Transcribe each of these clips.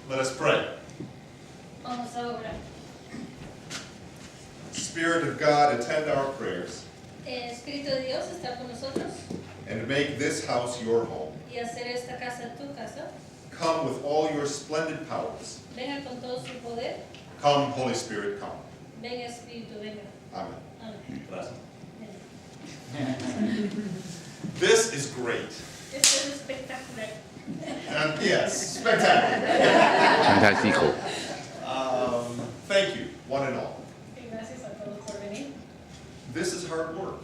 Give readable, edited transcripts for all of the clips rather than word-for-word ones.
Let us pray. Vamos a orar. Spirit of God, attend our prayers Espíritu de Dios, estar con nosotros and make this house your home. y hacer esta casa tu casa. Come with all your splendid powers. Venga con todo su poder. Come, Holy Spirit, come. Venga, Espíritu, venga. Amen. Amén. This is great. Esto es espectacular. Yes, spectacular. Fantástico. Thank you, one and all. Y gracias a todos por venir. This is hard work,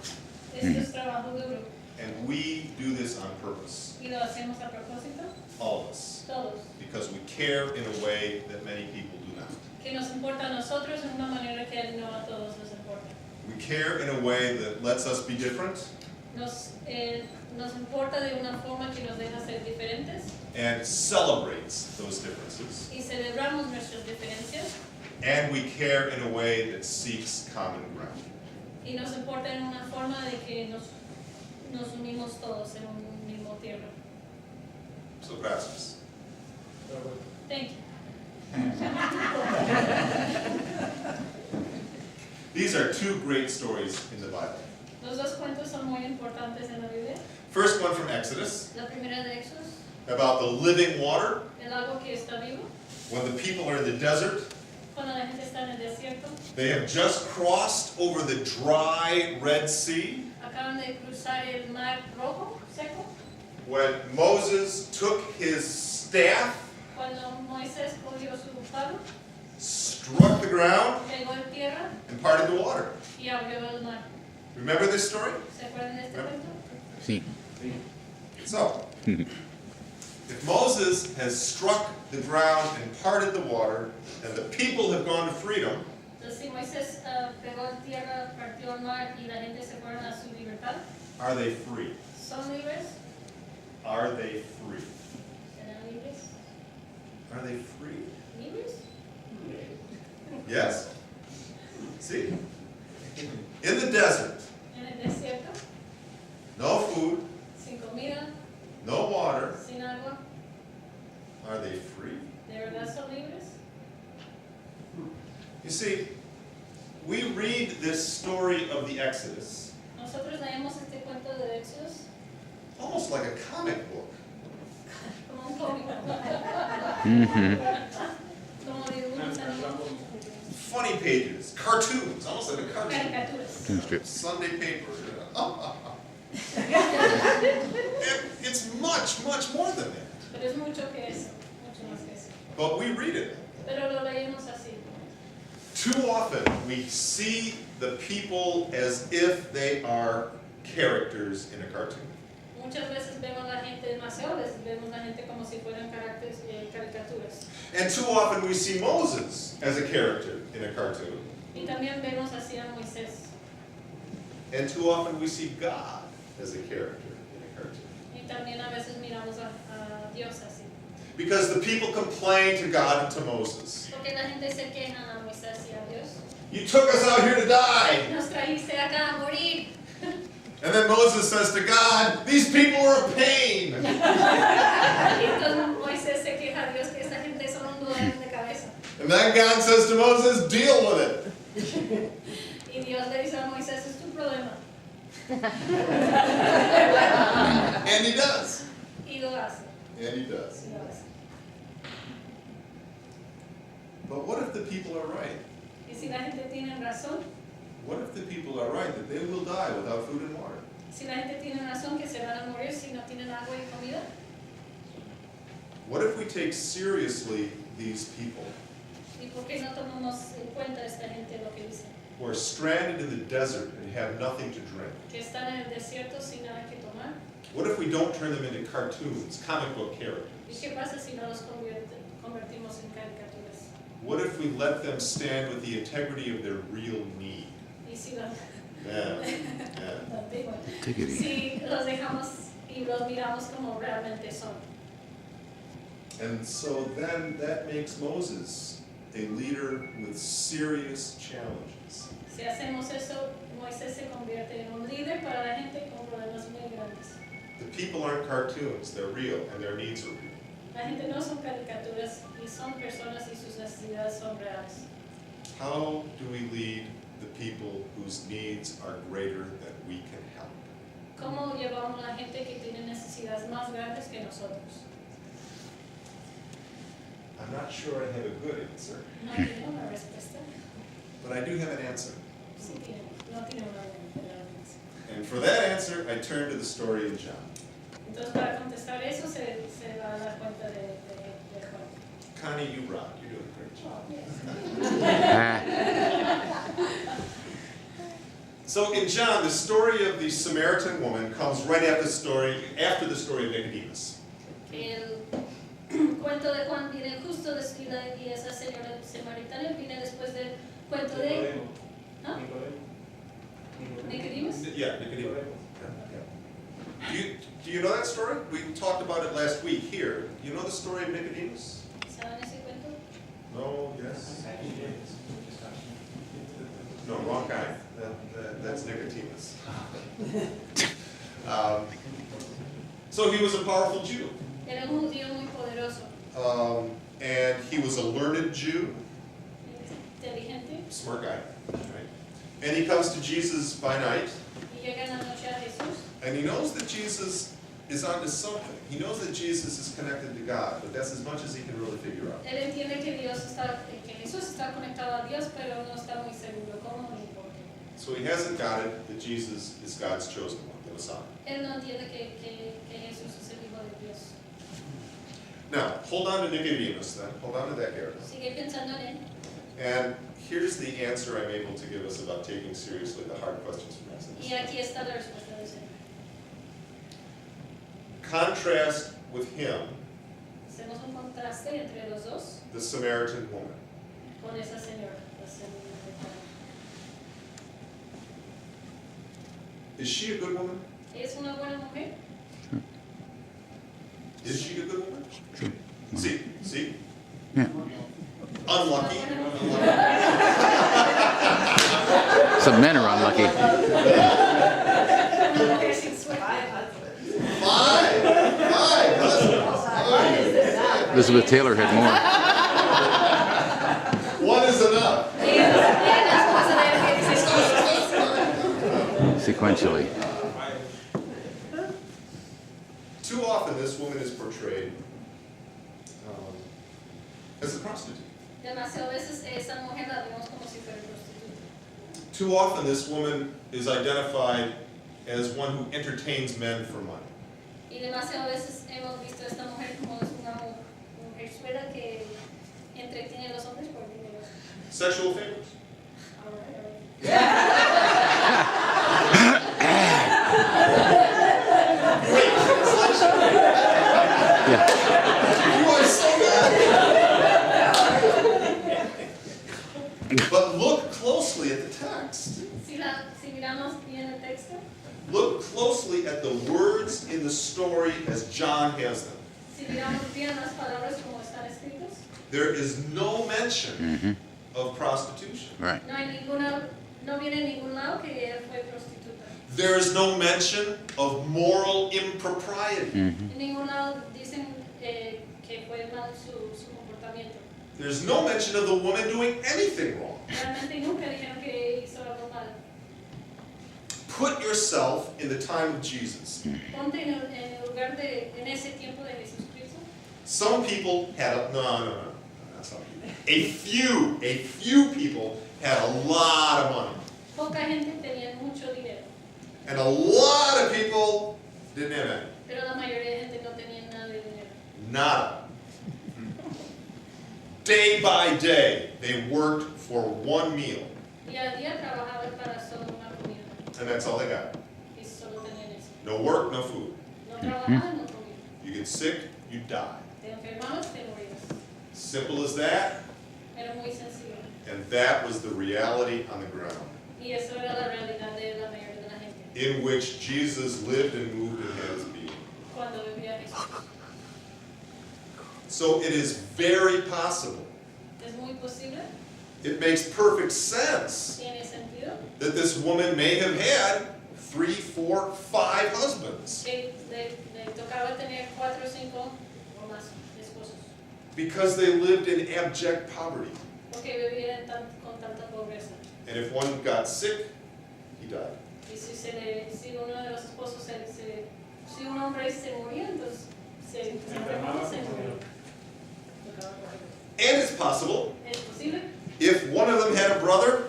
Esto es trabajo duro and we do this on purpose, y lo hacemos a propósito, all of us, todos. because we care in a way that many people do not. Que nos importa a nosotros en una manera que no a todos nos importa. We care in a way that lets us be different Nos importa de una forma que nos deja ser diferentes and celebrates those differences. y celebramos nuestras diferencias And we care in a way that seeks common ground. y nos importa en una forma de que nos unimos todos en un mismo tierra. So gracias. Thank you. These are two great stories in the Bible. Los dos cuentos son muy importantes en la Biblia. First one from Exodus, La primera de Éxodo, about the living water. el agua que está vivo. When the people are in the desert, Cuando la gente está en el desierto, they have just crossed over the dry Red Sea. acaban de cruzar el mar rojo, seco. When Moses took his staff, Cuando Moisés cogió su palo, struck the ground, pegó en tierra and parted the water. y abrió el mar. Remember this story? ¿Se acuerdan de este cuento? Sí. So, if Moses has struck the ground and parted the water, and the people have gone to freedom, Entonces, si Moisés pegó en tierra, partió el mar y la gente se fueron a su libertad, are they free? ¿son libres? Are they free? ¿Serán libres? Are they free? ¿Libres? Yes? See? In the desert, En el desierto, no food, sin comida, no water, sin agua, are they free? ¿de verdad son libres? You see, we read this story of the Exodus Nosotros leemos este cuento de Éxodo almost like a comic book. como un cómico, como dibujos animados, Funny pages, cartoons, almost like a cartoon. caricaturas. Sunday paper. It's much, much more than that. Pero es mucho que eso, mucho más que eso. But we read it. Pero lo leemos así. Too often we see the people as if they are characters in a cartoon. Muchas veces vemos a la gente, demasiadas veces vemos a la gente como si fueran caricaturas. And too often we see Moses as a character in a cartoon. Y también vemos así a Moisés. And too often we see God as a character in a cartoon. Y también a veces miramos a Dios así. Because the people complain to God and to Moses. Porque la gente se queja a Moisés y a Dios. You took us out here to die. Nos trajiste acá a morir. And then Moses says to God, these people are a pain. Y entonces Moisés se queja a Dios que esta gente son un dolor de cabeza. And then God says to Moses, deal with it. Y Dios le dice a Moisés, es tu problema. And he does. Y lo hace. And he does. Y lo hace. But what if the people are right? Y si la gente tiene razón, What if the people are right that they will die without food and water? si la gente tiene razón que se van a morir si no tienen agua y comida, What if we take seriously these people ¿y por qué no tomamos en cuenta esta gente lo que dice? who are stranded in the desert and have nothing to drink? Que están en el desierto sin nada que tomar. What if we don't turn them into cartoons, comic book ¿Y characters? qué pasa si no los convertimos en caricaturas? What if we let them stand with the integrity of their real need? Y si los, Yeah, yeah. Take it easy. si los dejamos y los miramos como realmente son. And so then that makes Moses a leader with serious challenges. Si hacemos eso, Moisés se convierte en un líder para la gente con problemas muy grandes. The people aren't cartoons, they're real, and their needs are real. La gente no son caricaturas y son personas y sus necesidades son reales. How do we lead the people whose needs are greater than we can help? ¿Cómo llevamos a la gente que tiene necesidades más grandes que nosotros? I'm not sure I have a good answer, No tiene una respuesta. but I do have an answer. Sí tiene, no tiene una respuesta. And for that answer, I turn to the story in John. Entonces, para contestar eso, se va a dar cuenta de Juan. Connie, you rock. You're doing a great job. Ah, So in John, the story of the Samaritan woman comes right after the story of Nicodemus. El cuento de Juan viene justo después y esa señora samaritana viene después del cuento de ¿Ah? Nicodemus. Yeah, Nicodemus. Do you know that story? We talked about it last week here. You know the story of Nicodemus? ¿Saben ese cuento? No, yes. No, wrong guy. That's Nicodemus. So he was a powerful Jew. Era un judío muy poderoso, And he was a learned Jew. inteligente, Smart guy. Right? And he comes to Jesus by night. y llega en la noche a Jesús. And he knows that Jesus is onto something. He knows that Jesus is connected to God, but that's as much as he can really figure out. Él entiende que que Jesús está conectado a Dios, pero no está muy seguro cómo ni por qué. So he hasn't got it that Jesus is God's chosen one, the Messiah. Él no entiende que Jesús es el Hijo de Dios. Now, hold on to Nicodemus then. Hold on to that character. Sigue pensando en él. And here's the answer I'm able to give us about taking seriously the hard questions from Exodus. Y aquí está la respuesta del Señor. Contrast with him Hacemos un contraste entre los dos the Samaritan woman. con esa señora. La samaritana. Is she a good woman? ¿Es una buena mujer? Is she a good woman? sure. See? Yeah. Unlucky. Some men are unlucky. Una mujer sin suerte. Five husbands. Elizabeth Taylor had more. One is enough. Sequentially. Too often this woman is portrayed as a prostitute. Demasiadas veces esa mujer la vemos como si fuera prostituta. Too often this woman is identified as one who entertains men for money. Y demasiadas veces hemos visto a esta mujer como es una mujerzuela que entretiene a los hombres por dinero. Sexual favors. Great translation. Yeah. You are so good. But look closely at the text. Si miramos bien el texto, Look closely at the words in the story as John has them. si miramos bien las palabras como están escritas, There is no mention Mm-hmm. of prostitution. Right. no viene en ningún lado que ella fue prostituta. There is no mention of moral impropriety. Mm-hmm. En ningún lado dicen que fue mal su comportamiento. There's no mention of the woman doing anything wrong. Realmente nunca dijeron que hizo algo mal. Put yourself in the time of Jesus. Ponte en el lugar en ese tiempo de Jesucristo. Some people had no, not some people. A few people had a lot of money. Poca gente tenía mucho dinero, And a lot of people didn't have any. pero la mayoría de gente no tenía nada de dinero. Nada. Day by day, they worked for one meal. Y al día trabajaban para solo una comida. And that's all they got. Y solo tenían eso. No work, no food. No trabajaban, no comían. You get sick, you die. Te enfermabas, te morías. Simple as that. Era muy sencillo. And that was the reality on the ground, Y eso era la realidad de la mayoría de la gente. in which Jesus lived and moved and had his being. Cuando vivía Jesús. So it is very possible, Es muy posible, it makes perfect sense, tiene sentido, that this woman may have had 3, 4, 5 husbands. que le tocaba tener 4 o 5 o más esposos. Because they lived in abject poverty. Porque vivían con tanta pobreza. And if one got sick, he died. Y si uno de los esposos si un hombre se moría, entonces se enfermaba, se moría. And it's possible, Es posible. if one of them had a brother,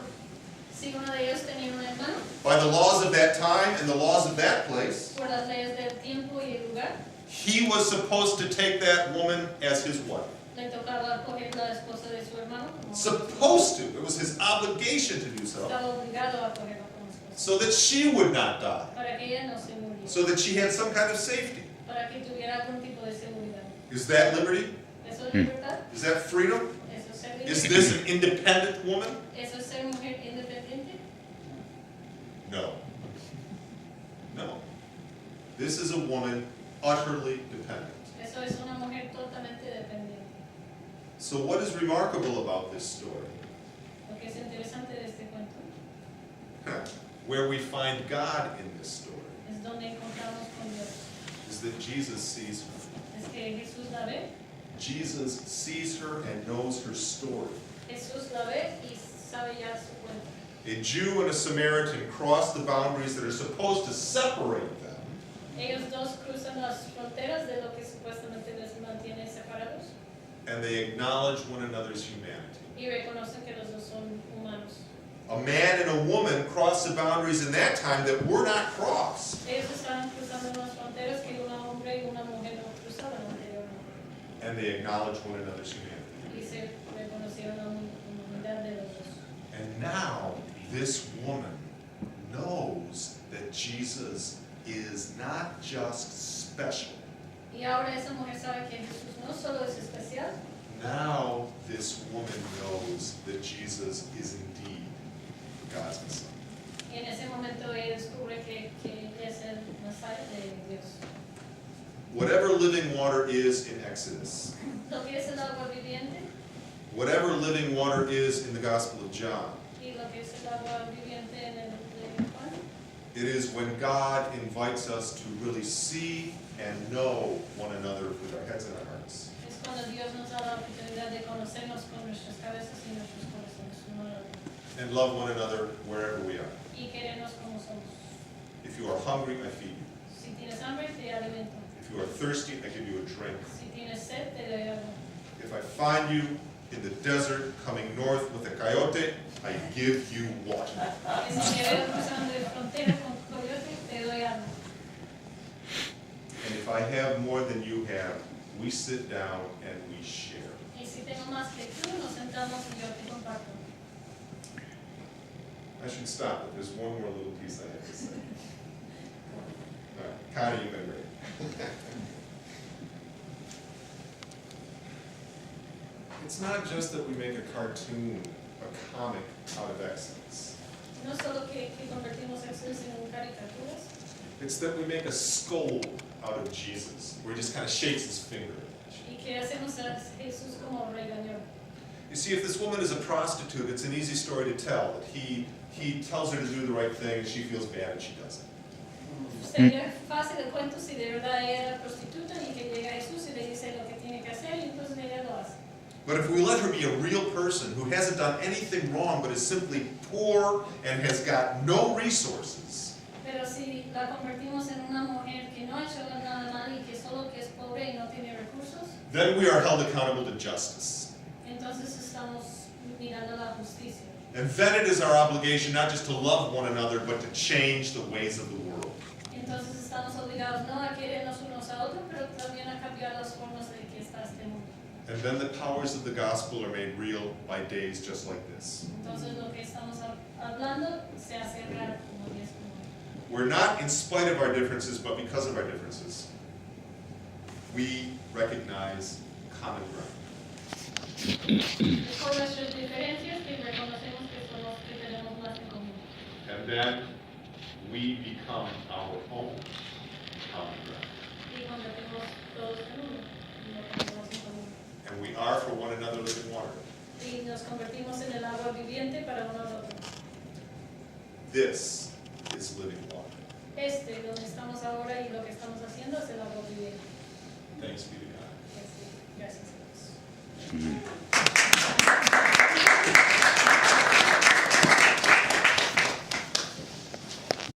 Si uno de ellos tenía un hermano, by the laws of that time and the laws of that place, por las leyes del tiempo y el lugar, he was supposed to take that woman as his wife. le tocaba coger la esposa de su hermano. Supposed to. It was his obligation to do so. Estaba obligado a cogerla como esposa. So that she would not die. Para que ella no se muriera. So that she had some kind of safety. Para que tuviera algún tipo de seguridad. Is that liberty? ¿Eso es libertad? Is that freedom? ¿Eso es ser Is libre? this an independent woman? ¿Eso es ser mujer independiente? No. No. This is a woman utterly dependent. Eso es una mujer totalmente dependiente. So what is remarkable about this story? Lo que es interesante de este cuento Where we find God in this story es donde encontramos con Dios. is that Jesus sees her. Es que Jesús la ve, Jesus sees her and knows her story. Jesús la ve y sabe ya su cuento. A Jew and a Samaritan cross the boundaries that are supposed to separate them, Ellos dos cruzan las fronteras de lo que supuestamente les mantiene separados and they acknowledge one another's humanity. y reconocen que los dos son humanos. A man and a woman cross the boundaries in that time that were not crossed. Ellos estaban cruzando unas fronteras que un hombre y una mujer no cruzaban anteriormente And they acknowledge one another's humanity. y se reconocieron la humanidad de los dos. And now this woman knows that Jesus is not just special. Y ahora esa mujer sabe que Jesús no solo es especial, Now this woman knows that Jesus is indeed God's Messiah. y en ese momento ella descubre que es el Mesías de Dios. Whatever living water is in Exodus, Lo que es el agua viviente whatever living water is in the Gospel of John, y lo que es el agua viviente en el de Juan, it is when God invites us to really see and know one another with our heads and our hearts. es cuando Dios nos da la oportunidad de conocernos con nuestras cabezas y nuestros corazones uno al otro And love one another wherever we are. y querernos como somos. If you are hungry, I feed you. Si tienes hambre, te alimento. If you are thirsty, I give you a drink. Si tienes sed, te doy agua. If I find you in the desert coming north with a coyote, I give you water. Y si me veo cruzando de frontera con coyote, te doy agua. And if I have more than you have, we sit down and we share. Y si tengo más que tú, nos sentamos y yo te comparto. I should stop, but there's one more little piece I have to say. All right, Connie, you've been great. It's not just that we make a cartoon, a comic out of Exodus. No solo que convertimos Jesús en caricaturas, It's that we make a scold out of Jesus, where he just kind of shakes his finger. y que hacemos a Jesús como regañón. You see, if this woman is a prostitute, it's an easy story to tell, that he tells her to do the right thing and she feels bad and she doesn't. Sería fácil el cuento si de verdad ella era prostituta y que llega Jesús y le dice lo que tiene que hacer y entonces ella lo hace. But if we let her be a real person who hasn't done anything wrong but is simply poor and has got no resources, Pero si la convertimos en una mujer que no ha hecho nada mal y que solo que es pobre y no tiene recursos, then we are held accountable to justice. entonces estamos mirando la justicia. And then it is our obligation not just to love one another, but to change the ways of the world. Entonces estamos obligados no a querernos unos a otros, pero también a cambiar las formas de que está este mundo. And then the powers of the gospel are made real by days just like this. Entonces lo que estamos hablando se hace real como días como hoy. We're not in spite of our differences, but because of our differences. We recognize common ground. Es por nuestras diferencias que reconocemos que tenemos más en común. And then we become our own common ground. Y convertimos todos en uno, y lo ponemos en común. And we are for one another living water. Y nos convertimos en el agua viviente para uno al otro. This is living water. Donde estamos ahora y lo que estamos haciendo es el agua viviente. Thanks be to God. Gracias a Dios. Mm.